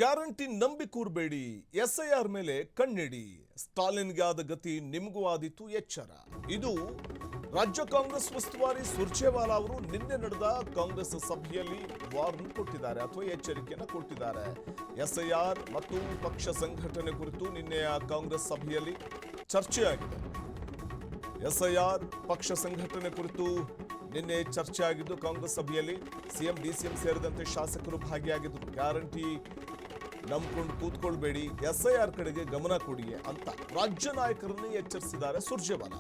Guarantee ನಂಬಿ ಕೂರ್ಬೇಡಿ, SIR ಮೇಲೆ ಕಣ್ಣಿಡಿ, ಸ್ಟಾಲಿನ್ಗೆ ಆದ ಗತಿ ನಿಮಗೂ ಆದಿತ್ತು ಎಚ್ಚರ. ಇದು ರಾಜ್ಯ ಕಾಂಗ್ರೆಸ್ ಉಸ್ತುವಾರಿ ಸುರ್ಜೇವಾಲಾ ಅವರು ನಿನ್ನೆ ನಡೆದ ಕಾಂಗ್ರೆಸ್ ಸಭೆಯಲ್ಲಿ ವಾರ್ನ್ ಕೊಟ್ಟಿದ್ದಾರೆ ಅಥವಾ ಎಚ್ಚರಿಕೆಯನ್ನು ಕೊಟ್ಟಿದ್ದಾರೆ. ಎಸ್ಐಆರ್ ಮತ್ತು ಪಕ್ಷ ಸಂಘಟನೆ ಕುರಿತು ನಿನ್ನೆಯ ಕಾಂಗ್ರೆಸ್ ಸಭೆಯಲ್ಲಿ ಚರ್ಚೆಯಾಗಿದೆ. ಎಸ್ಐಆರ್ ಪಕ್ಷ ಸಂಘಟನೆ ಕುರಿತು ನಿನ್ನೆ ಚರ್ಚೆ ಆಗಿದ್ದು ಕಾಂಗ್ರೆಸ್ ಸಭೆಯಲ್ಲಿ ಸಿಎಂ ಡಿಸಿಎಂ ಸೇರಿದಂತೆ ಶಾಸಕರು ಭಾಗಿಯಾಗಿದ್ದರು. ಗ್ಯಾರಂಟಿ ನಂಬಿಕೊಂಡು ಕೂತ್ಕೊಳ್ಬೇಡಿ, ಎಸ್ಐಆರ್ ಕಡೆಗೆ ಗಮನ ಕೊಡಿ ಅಂತ ರಾಜ್ಯ ನಾಯಕರನ್ನು ಎಚ್ಚರಿಸಿದ್ದಾರೆ ಸುರ್ಜೇವಾಲಾ.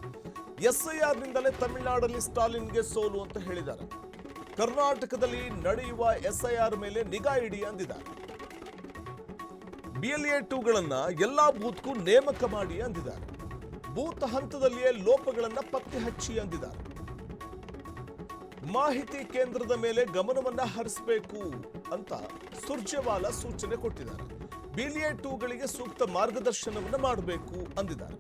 ಎಸ್ಐಆರ್ನಿಂದಲೇ ತಮಿಳುನಾಡಲ್ಲಿ ಸ್ಟಾಲಿನ್ಗೆ ಸೋಲು ಅಂತ ಹೇಳಿದ್ದಾರೆ. ಕರ್ನಾಟಕದಲ್ಲಿ ನಡೆಯುವ ಎಸ್ಐಆರ್ ಮೇಲೆ ನಿಗಾ ಇಡಿ ಅಂದಿದ್ದಾರೆ. BLA 2ಗಳನ್ನ ಎಲ್ಲಾ ಬೂತ್ಗೂ ನೇಮಕ ಮಾಡಿ ಅಂದಿದ್ದಾರೆ. ಬೂತ್ ಹಂತದಲ್ಲಿಯೇ ಲೋಪಗಳನ್ನ ಪತ್ತೆ ಹಚ್ಚಿ ಅಂದಿದ್ದಾರೆ. ಮಾಹಿತಿ ಕೇಂದ್ರದ ಮೇಲೆ ಗಮನವನ್ನ ಹರಿಸಬೇಕು ಅಂತ ಸುರ್ಜೇವಾಲಾ ಸೂಚನೆ ಕೊಟ್ಟಿದ್ದಾರೆ. BLA 2ಗಳಿಗೆ ಸೂಕ್ತ ಮಾರ್ಗದರ್ಶನವನ್ನ ಮಾಡಬೇಕು ಅಂದಿದ್ದಾರೆ.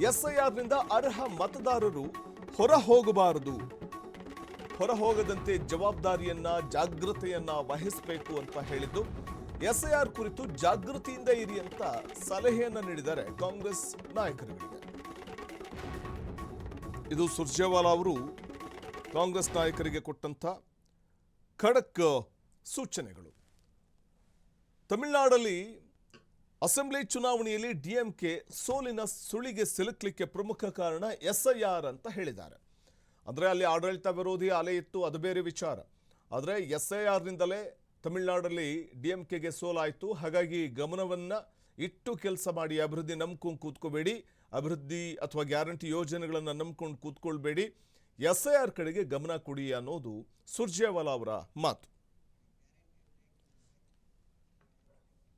ಎಸ್ಐಆರ್ನಿಂದ ಅರ್ಹ ಮತದಾರರು ಹೊರ ಹೋಗಬಾರದು, ಹೊರ ಹೋಗದಂತೆ ಜವಾಬ್ದಾರಿಯನ್ನ ಜಾಗೃತೆಯನ್ನ ವಹಿಸಬೇಕು ಅಂತ ಹೇಳಿದ್ದು. ಎಸ್ಐಆರ್ ಕುರಿತು ಜಾಗೃತಿಯಿಂದ ಇರಿ ಅಂತ ಸಲಹೆಯನ್ನ ನೀಡಿದ್ದಾರೆ ಕಾಂಗ್ರೆಸ್ ನಾಯಕರುಗಳಿಗೆ. ಇದು ಸುರ್ಜೇವಾಲಾ ಅವರು ಕಾಂಗ್ರೆಸ್ ನಾಯಕರಿಗೆ ಕೊಟ್ಟಂತ ಖಡಕ್ ಸೂಚನೆಗಳು. ತಮಿಳುನಾಡಲ್ಲಿ ಅಸೆಂಬ್ಲಿ ಚುನಾವಣೆಯಲ್ಲಿ DMK ಸೋಲಿನ ಸುಳಿಗೆ ಸಿಲುಕಲಿಕ್ಕೆ ಪ್ರಮುಖ ಕಾರಣ ಎಸ್ಐಆರ್ ಅಂತ ಹೇಳಿದ್ದಾರೆ. ಅಂದರೆ ಅಲ್ಲಿ ಆಡಳಿತ ವಿರೋಧಿ ಅಲೆ ಇತ್ತು, ಅದು ಬೇರೆ ವಿಚಾರ. ಆದರೆ ಎಸ್ಐಆರ್ನಿಂದಲೇ ತಮಿಳುನಾಡಲ್ಲಿ DMKಗೆ ಸೋಲಾಯಿತು. ಹಾಗಾಗಿ ಗಮನವನ್ನ ಇಟ್ಟು ಕೆಲಸ ಮಾಡಿ, ಅಭಿವೃದ್ಧಿ ನಂಬ್ಕೊಂಡು ಕೂತ್ಕೋಬೇಡಿ, ಅಭಿವೃದ್ಧಿ ಅಥವಾ ಗ್ಯಾರಂಟಿ ಯೋಜನೆಗಳನ್ನು ನಂಬ್ಕೊಂಡು ಕೂತ್ಕೊಳ್ಬೇಡಿ, ಎಸ್ಐಆರ್ ಕಡೆಗೆ ಗಮನ ಕೊಡಿ ಅನ್ನೋದು ಸುರ್ಜೇವಾಲಾ ಅವರ ಮಾತು.